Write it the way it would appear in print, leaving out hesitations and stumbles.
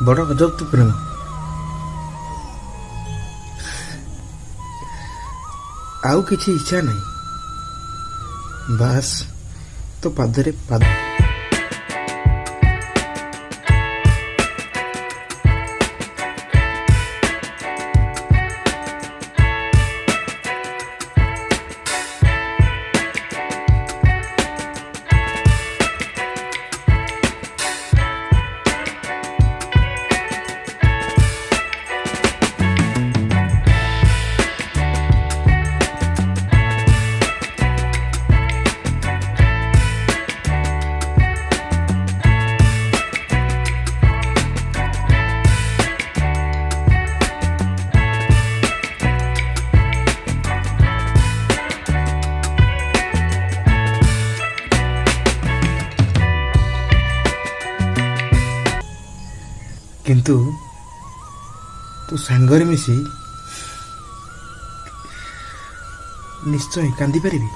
बड़ गजब तो प्रेम। आउ किसी इच्छा नहीं, बास तो पादरे पाद। किंतु तू सांगरे मिसी निश्चय कांदी पारिबी।